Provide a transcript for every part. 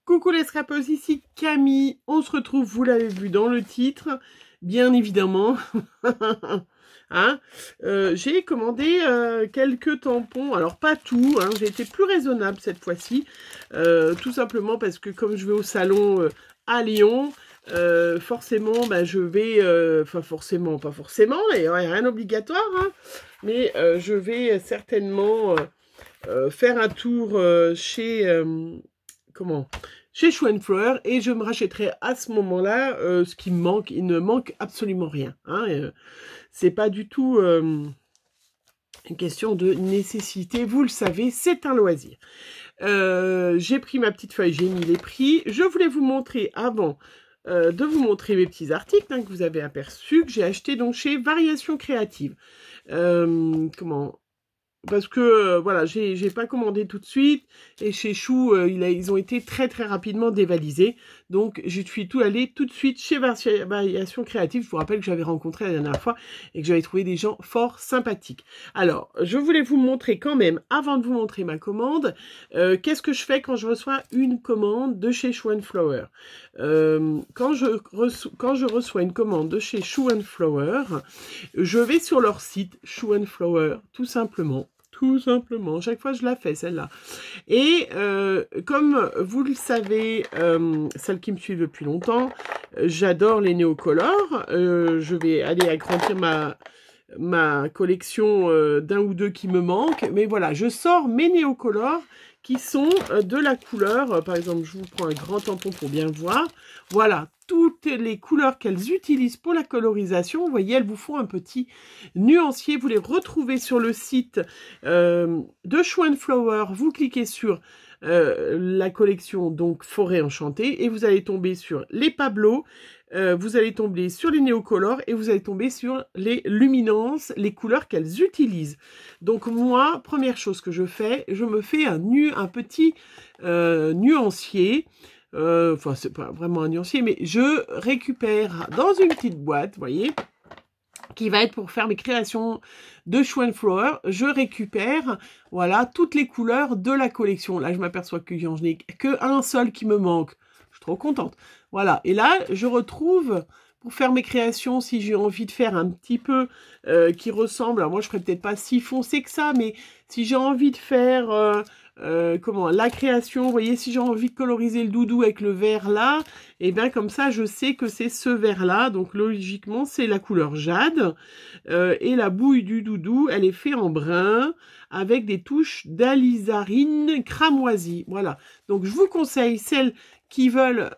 Coucou les scrappers, ici Camille. On se retrouve, vous l'avez vu dans le titre, bien évidemment. Hein, j'ai commandé quelques tampons, alors pas tout, hein, j'ai été plus raisonnable cette fois-ci, tout simplement parce que comme je vais au salon à Lyon, forcément, bah, je vais, enfin forcément, pas forcément, il n'y a rien d'obligatoire, hein, mais je vais certainement faire un tour chez... comment, chez Shoe Flower, et je me rachèterai à ce moment-là ce qui me manque. Il ne manque absolument rien. Hein, c'est pas du tout une question de nécessité. Vous le savez, c'est un loisir. J'ai pris ma petite feuille, j'ai mis les prix. Je voulais vous montrer avant de vous montrer mes petits articles que vous avez aperçus, que j'ai acheté donc chez Variations Créatives. Comment... Parce que, voilà, j'ai pas commandé tout de suite. Et chez Chou, ils ont été très rapidement dévalisés. Donc, je suis allée tout de suite chez Variations Créatives. Je vous rappelle que j'avais rencontré la dernière fois et que j'avais trouvé des gens fort sympathiques. Alors, je voulais vous montrer quand même, avant de vous montrer ma commande, qu'est-ce que je fais quand je reçois une commande de chez Shoe Flower. Quand je reçois une commande de chez Shoe Flower, je vais sur leur site Shoe Flower, tout simplement. Tout simplement. Chaque fois, je la fais, celle-là. Et comme vous le savez, celles qui me suivent depuis longtemps, j'adore les néocolores. Je vais aller agrandir ma collection d'un ou deux qui me manquent. Mais voilà, je sors mes néocolores qui sont de la couleur. Par exemple, je vous prends un grand tampon pour bien voir. Voilà, toutes les couleurs qu'elles utilisent pour la colorisation. Vous voyez, elles vous font un petit nuancier. Vous les retrouvez sur le site de Shoe Flower. Vous cliquez sur la collection donc Forêt Enchantée et vous allez tomber sur les Pablo. Vous allez tomber sur les néocolores et vous allez tomber sur les luminances, les couleurs qu'elles utilisent. Donc moi, première chose que je fais, je me fais un petit nuancier. Enfin, c'est pas vraiment un nuancier, mais je récupère dans une petite boîte, vous voyez, qui va être pour faire mes créations de Shoe Flower. Je récupère, voilà, toutes les couleurs de la collection. Là, je m'aperçois que j'en ai qu'un seul qui me manque. Je suis trop contente. Voilà, et là, je retrouve, pour faire mes créations, si j'ai envie de faire un petit peu qui ressemble, alors moi, je ferai peut-être pas si foncé que ça, mais si j'ai envie de faire... la création, vous voyez, si j'ai envie de coloriser le doudou avec le vert là, et bien comme ça je sais que c'est ce vert là, donc logiquement c'est la couleur jade, et la bouille du doudou elle est faite en brun avec des touches d'alizarine cramoisie. Voilà, donc je vous conseille celles qui veulent,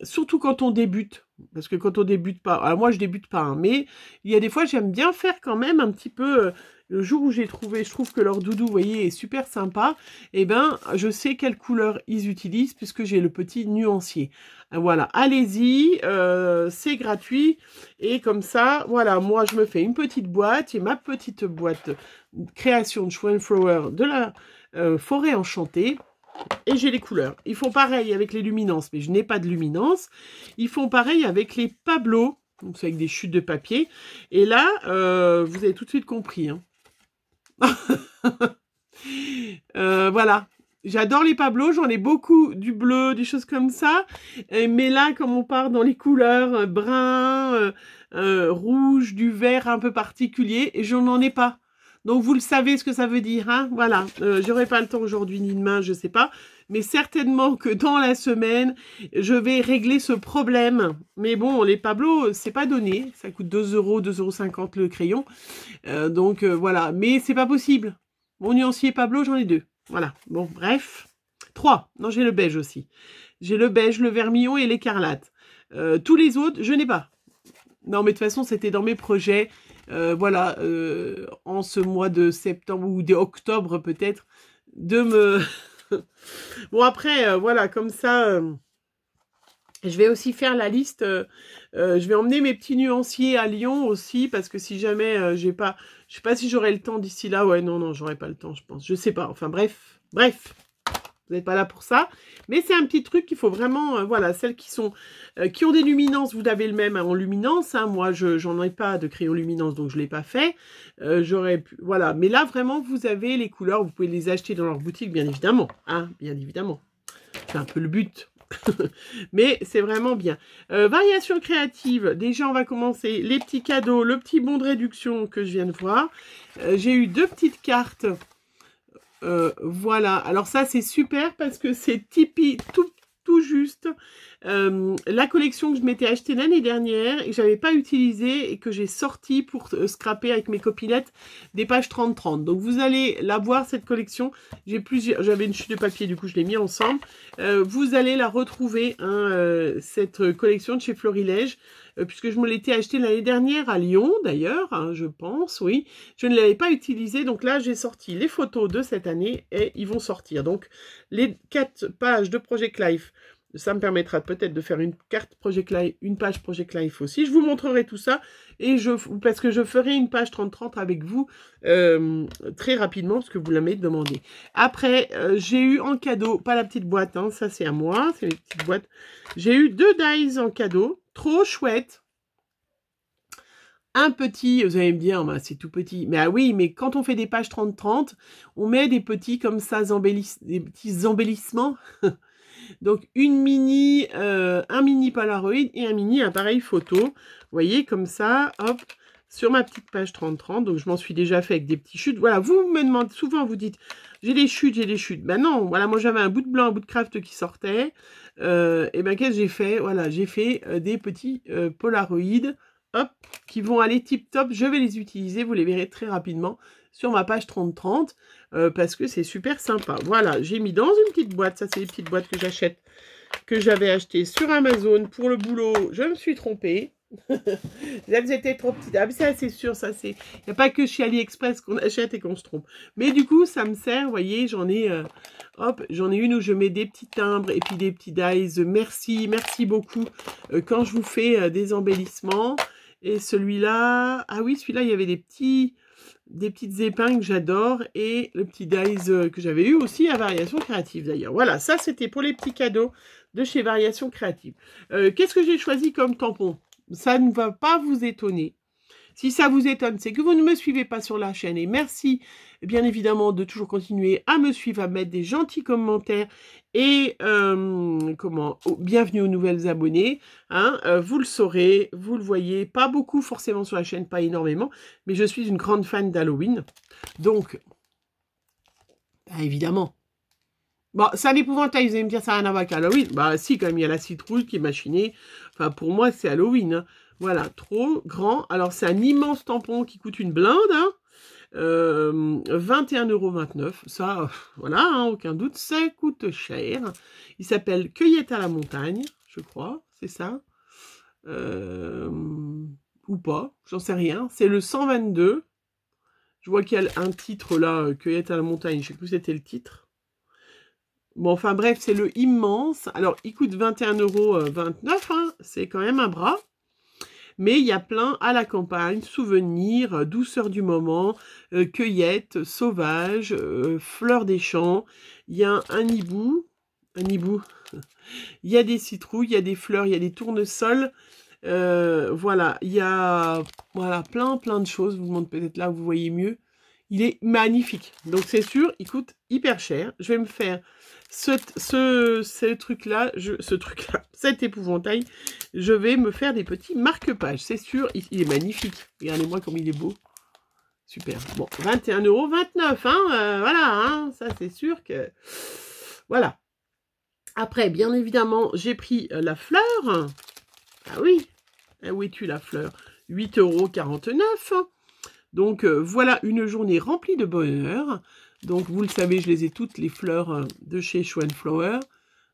surtout quand on débute, parce que quand on débute pas, alors moi je débute pas, hein, mais il y a des fois j'aime bien faire quand même un petit peu... le jour où j'ai trouvé, je trouve que leur doudou, vous voyez, est super sympa, et ben, je sais quelle couleur ils utilisent puisque j'ai le petit nuancier. Voilà, allez-y, c'est gratuit, et comme ça, voilà, moi, je me fais une petite boîte, et ma petite boîte création de Shoe Flower de la Forêt Enchantée, et j'ai les couleurs. Ils font pareil avec les luminances, mais je n'ai pas de luminance. Ils font pareil avec les Pablo, donc c'est avec des chutes de papier, et là, vous avez tout de suite compris, hein. Voilà, j'adore les Pablo, j'en ai beaucoup, du bleu, des choses comme ça, mais là comme on part dans les couleurs brun, rouge, du vert un peu particulier, et je n'en ai pas. Donc vous le savez ce que ça veut dire, hein, voilà. J'aurai pas le temps aujourd'hui ni demain, je sais pas, mais certainement que dans la semaine je vais régler ce problème. Mais bon, les Pablo c'est pas donné, ça coûte 2 €, 2,50 € le crayon, donc voilà, mais c'est pas possible. Mon nuancier Pablo, j'en ai 2. Voilà, bon, bref. 3. Non, j'ai le beige aussi. J'ai le beige, le vermillon et l'écarlate. Tous les autres, je n'ai pas. Non, mais de toute façon, c'était dans mes projets. Voilà, en ce mois de septembre ou d'octobre peut-être, de me... Bon, après, voilà, comme ça... je vais aussi faire la liste, je vais emmener mes petits nuanciers à Lyon aussi, parce que si jamais j'ai pas, je sais pas si j'aurai le temps d'ici là, ouais, non, j'aurai pas le temps, je pense, je sais pas, enfin bref, vous n'êtes pas là pour ça, mais c'est un petit truc qu'il faut vraiment, voilà, celles qui sont, qui ont des luminances, vous avez le même en luminance, hein, moi j'en ai pas de crayon luminance, donc je l'ai pas fait, j'aurais pu, voilà, mais là vraiment vous avez les couleurs, vous pouvez les acheter dans leur boutique, bien évidemment, hein, bien évidemment. C'est un peu le but. Mais c'est vraiment bien. Variation créative. Déjà, on va commencer. Les petits cadeaux, le petit bon de réduction que je viens de voir. J'ai eu 2 petites cartes. Voilà. Alors ça, c'est super parce que c'est Tipeee tout juste. La collection que je m'étais achetée l'année dernière et que j'avais pas utilisée et que j'ai sorti pour scraper avec mes copinettes des pages 30-30. Donc vous allez la voir cette collection. J'avais une chute de papier, du coup je l'ai mis ensemble. Vous allez la retrouver, hein, cette collection de chez Florilège, puisque je me l'étais achetée l'année dernière à Lyon d'ailleurs, hein, je pense, oui. Je ne l'avais pas utilisée, donc là j'ai sorti les photos de cette année et ils vont sortir. Donc les 4 pages de Project Life. Ça me permettra peut-être de faire une carte Project Life, une page Project Life aussi. Je vous montrerai tout ça et parce que je ferai une page 30-30 avec vous très rapidement parce que vous l'avez demandé. Après, j'ai eu en cadeau, pas la petite boîte, hein, ça c'est à moi, c'est les petites boîtes. J'ai eu 2 dies en cadeau, trop chouette. Un petit, vous allez me dire, bah, c'est tout petit. Mais ah oui, mais quand on fait des pages 30-30, on met des petits comme ça, des petits embellissements. Donc, un mini Polaroid et un mini appareil photo. Vous voyez, comme ça, hop, sur ma petite page 30-30. Donc, je m'en suis déjà fait avec des petits chutes. Voilà, vous me demandez souvent, vous dites, j'ai des chutes, j'ai des chutes. Ben non, voilà, moi j'avais un bout de blanc, un bout de craft qui sortait. Et ben qu'est-ce que j'ai fait? Voilà, j'ai fait des petits Polaroid, hop, qui vont aller tip top. Je vais les utiliser, vous les verrez très rapidement sur ma page 30-30. Parce que c'est super sympa. Voilà, j'ai mis dans une petite boîte. Ça, c'est les petites boîtes que j'achète, que j'avais achetées sur Amazon pour le boulot. Je me suis trompée. Elles étaient trop petites. Ah, mais ça, c'est sûr, ça, c'est... Il n'y a pas que chez AliExpress qu'on achète et qu'on se trompe. Mais du coup, ça me sert, vous voyez, j'en ai... hop, j'en ai une où je mets des petits timbres et puis des petits dies. Merci beaucoup quand je vous fais des embellissements. Et celui-là... Ah oui, celui-là, il y avait des petites épingles, j'adore, et le petit dies que j'avais eu aussi à Variation Créative d'ailleurs. Voilà, ça c'était pour les petits cadeaux de chez Variation Créative. Qu'est-ce que j'ai choisi comme tampon? Ça ne va pas vous étonner. Si ça vous étonne, c'est que vous ne me suivez pas sur la chaîne. Et merci, bien évidemment, de toujours continuer à me suivre, à mettre des gentils commentaires. Et bienvenue aux nouvelles abonnés. Hein, vous le saurez, vous le voyez. Pas beaucoup forcément sur la chaîne, pas énormément. Mais je suis une grande fan d'Halloween. Donc, bah, évidemment. Bon, c'est un épouvantail, vous allez me dire, ça n'a rien à voir avec Halloween. Bah si, quand même, il y a la citrouille qui est machinée. Enfin, pour moi, c'est Halloween. Hein. Voilà, trop grand. Alors, c'est un immense tampon qui coûte une blinde. Hein. 21,29 €. Ça, voilà, hein, aucun doute, ça coûte cher. Il s'appelle Cueillette à la montagne, je crois, c'est ça. Ou pas, j'en sais rien. C'est le 122. Je vois qu'il y a un titre là, Cueillette à la montagne. Je sais plus si c'était le titre. Bon, enfin bref, c'est le immense. Alors, il coûte 21,29 €, hein, c'est quand même un bras. Mais il y a plein à la campagne, souvenirs, douceur du moment, cueillette, sauvage, fleurs des champs. Il y a un hibou. Il y a des citrouilles, il y a des fleurs, il y a des tournesols. Voilà, il y a plein de choses. Je vous montre peut-être là où vous voyez mieux. Il est magnifique. Donc c'est sûr, il coûte hyper cher. Je vais me faire ce truc-là, cet épouvantail, je vais me faire des petits marque-pages. C'est sûr, il est magnifique. Regardez-moi comme il est beau. Super. Bon, 21,29 €, hein, voilà, hein, ça c'est sûr que... Voilà. Après, bien évidemment, j'ai pris la fleur. Ah oui, où es-tu la fleur? 8,49 €. Donc, voilà une journée remplie de bonheur. Donc, vous le savez, je les ai toutes, les fleurs de chez Show & Flower.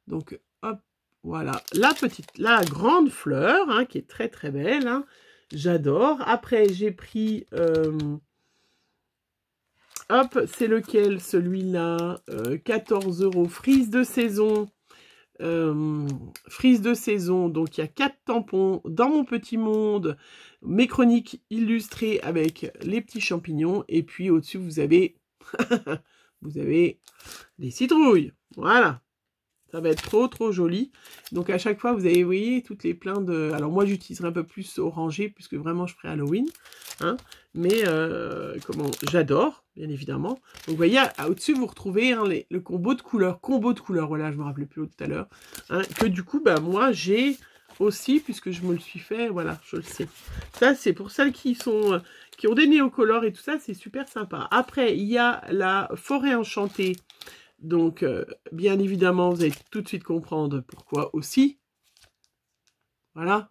Donc, hop, voilà. La grande fleur, hein, qui est très, très belle. Hein. J'adore. Après, j'ai pris... hop, c'est lequel, celui-là? 14 €. Frise de saison. Frise de saison. Donc, il y a 4 tampons dans mon petit monde. Mes chroniques illustrées avec les petits champignons. Et puis, au-dessus, vous avez... vous avez des citrouilles. Voilà. Ça va être trop, trop joli. Donc, à chaque fois, vous avez, vous voyez, toutes les pleins de... Alors, moi, j'utiliserai un peu plus orangé, puisque vraiment, je ferai Halloween. Hein. Mais, j'adore. bien évidemment. Donc, vous voyez, au-dessus, vous retrouvez hein, le combo de couleurs. Voilà, je me rappelais plus tout à l'heure. Hein, que du coup, bah, moi, j'ai aussi, puisque je me le suis fait, voilà, je le sais. Ça, c'est pour celles qui ont des néocolores et tout ça, c'est super sympa. Après, il y a la forêt enchantée. Donc, bien évidemment, vous allez tout de suite comprendre pourquoi aussi. Voilà.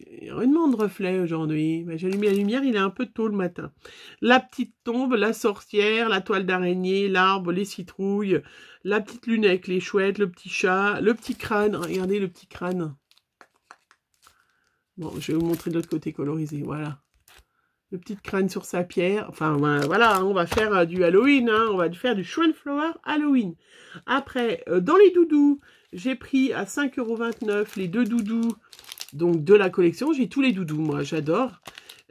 Il y a énormément de reflets aujourd'hui. J'ai allumé la lumière, il est un peu tôt le matin. La petite tombe, la sorcière, la toile d'araignée, l'arbre, les citrouilles, la petite lune avec les chouettes, le petit chat, le petit crâne. Regardez le petit crâne. Bon, je vais vous montrer de l'autre côté colorisé. Voilà. Le petit crâne sur sa pierre. Enfin, voilà, on va faire du Halloween. Hein, on va faire du Schweinflower Halloween. Après, dans les doudous, j'ai pris à 5,29 € les 2 doudous. Donc, de la collection, j'ai tous les doudous, moi, j'adore.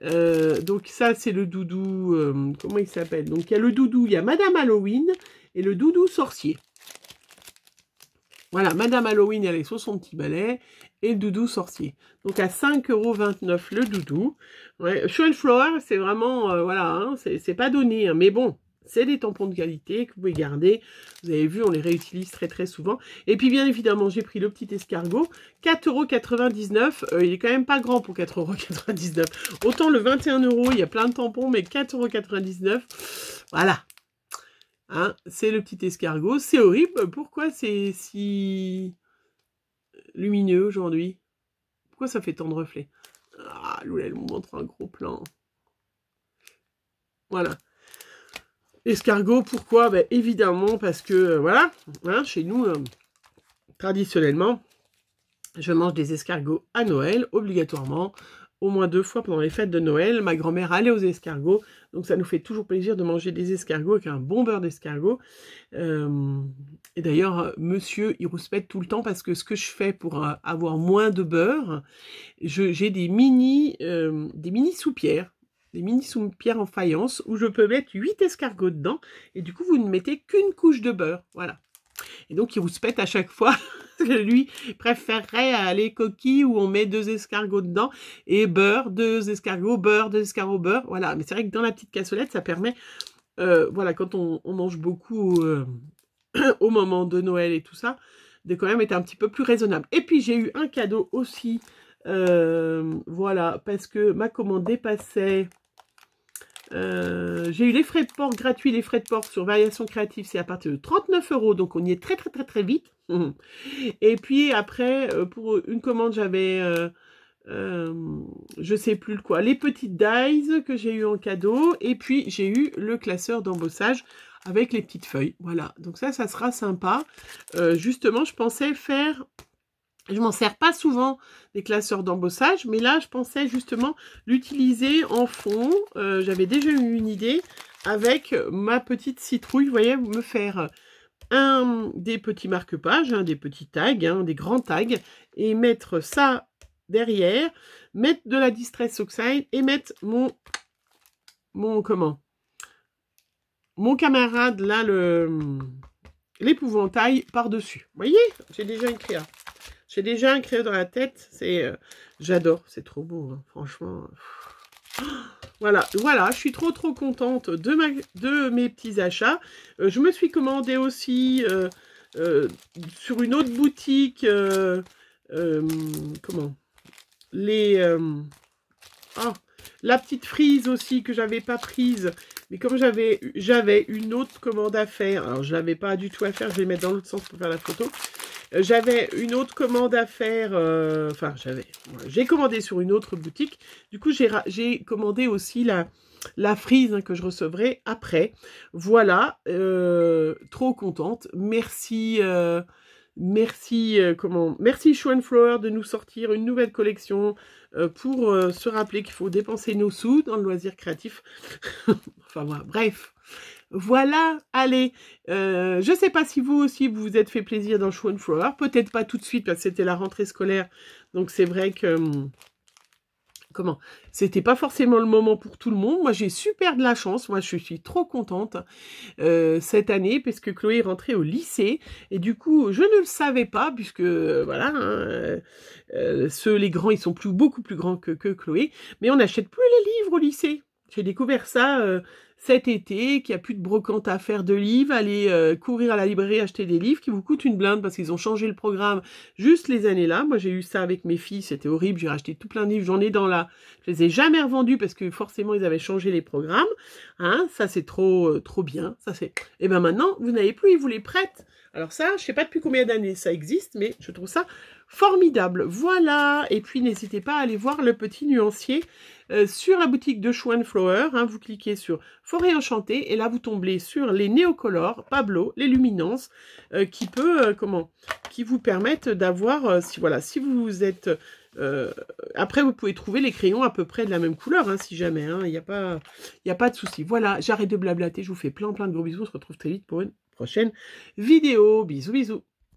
Donc, ça, c'est le doudou, comment il s'appelle? Donc, il y a le doudou, il y a Madame Halloween et le doudou sorcier. Voilà, Madame Halloween, elle est sur son petit balai et le doudou sorcier. Donc, à 5,29 € le doudou. Ouais, Schweinflower, c'est vraiment, voilà, hein, c'est pas donné, hein, mais bon. C'est des tampons de qualité que vous pouvez garder. Vous avez vu, on les réutilise très très souvent. Et puis bien évidemment, j'ai pris le petit escargot. 4,99 €. Il est quand même pas grand pour 4,99 €. Autant le 21 €, il y a plein de tampons, mais 4,99 €. Voilà. Hein, c'est le petit escargot. C'est horrible. Pourquoi c'est si lumineux aujourd'hui? Pourquoi ça fait tant de reflets? Ah, Loula, elle me montre un gros plan. Voilà. Escargot, pourquoi? Ben, évidemment, parce que, voilà, hein, chez nous, traditionnellement, je mange des escargots à Noël, obligatoirement, au moins 2 fois pendant les fêtes de Noël. Ma grand-mère allait aux escargots, donc ça nous fait toujours plaisir de manger des escargots avec un bon beurre d'escargot. Et d'ailleurs, monsieur, il rouspète tout le temps parce que ce que je fais pour avoir moins de beurre, j'ai des mini soupières. Des mini soupières en faïence où je peux mettre 8 escargots dedans et du coup vous ne mettez qu'une couche de beurre, voilà. Et donc il rouspète à chaque fois. Lui préférerait les coquilles où on met 2 escargots dedans et beurre, 2 escargots, beurre, 2 escargots, beurre, voilà. Mais c'est vrai que dans la petite cassolette ça permet, voilà, quand on mange beaucoup au moment de Noël et tout ça, de quand même être un petit peu plus raisonnable. Et puis j'ai eu un cadeau aussi, voilà, parce que ma commande dépassait. J'ai eu les frais de port gratuits, les frais de port sur Variations Créatives, c'est à partir de 39 €, donc on y est très très très très vite. Et puis après, pour une commande, j'avais, je sais plus le quoi, les petites dies que j'ai eu en cadeau, et puis j'ai eu le classeur d'embossage avec les petites feuilles, voilà. Donc ça sera sympa. Justement, je pensais faire... Je m'en sers pas souvent des classeurs d'embossage, mais là, je pensais justement l'utiliser en fond. J'avais déjà eu une idée avec ma petite citrouille. Vous voyez, me faire des petits marque-pages, des petits tags, des grands tags, et mettre ça derrière, mettre de la Distress Oxide et mettre mon camarade là, l'épouvantail par-dessus. Vous voyez, j'ai déjà une créa. J'ai déjà un crayon dans la tête, j'adore, c'est trop beau, hein, franchement. Voilà, je suis trop contente de mes petits achats. Je me suis commandé aussi sur une autre boutique, la petite frise aussi que j'avais pas prise. Mais comme j'avais une autre commande à faire, alors je l'avais pas du tout à faire, je vais mettre dans l'autre sens pour faire la photo. J'avais une autre commande à faire, j'ai commandé sur une autre boutique. Du coup, j'ai commandé aussi la frise que je recevrai après. Voilà, trop contente. Merci, merci Schweinflower de nous sortir une nouvelle collection pour se rappeler qu'il faut dépenser nos sous dans le loisir créatif. Enfin, voilà, bref. Voilà, allez, je ne sais pas si vous aussi vous vous êtes fait plaisir dans Schweinflower, peut-être pas tout de suite parce que c'était la rentrée scolaire, donc c'est vrai que, c'était pas forcément le moment pour tout le monde. Moi j'ai super de la chance, moi je suis trop contente cette année parce que Chloé est rentrée au lycée et du coup je ne le savais pas puisque voilà, les grands ils sont beaucoup plus grands que Chloé, mais on n'achète plus les livres au lycée. J'ai découvert ça cet été, qu'il n'y a plus de brocante à faire de livres, allez courir à la librairie acheter des livres qui vous coûtent une blinde parce qu'ils ont changé le programme juste les années là. Moi j'ai eu ça avec mes filles, c'était horrible, j'ai racheté tout plein de livres, j'en ai dans la... Je les ai jamais revendus parce que forcément ils avaient changé les programmes. Hein, ça c'est trop bien, ça c'est... Et ben maintenant, vous n'avez plus, ils vous les prêtent. Alors ça, je sais pas depuis combien d'années ça existe, mais je trouve ça formidable. Voilà, et puis n'hésitez pas à aller voir le petit nuancier sur la boutique de Chou & Flower. Hein, vous cliquez sur Forêt Enchantée et là vous tombez sur les néocolores, Pablo, les luminances, qui vous permettent d'avoir, si vous êtes... après, vous pouvez trouver les crayons à peu près de la même couleur, hein, si jamais, il n'y a pas de souci. Voilà, j'arrête de blablater, je vous fais plein de gros bisous, on se retrouve très vite pour une prochaine vidéo. Bisous, bisous.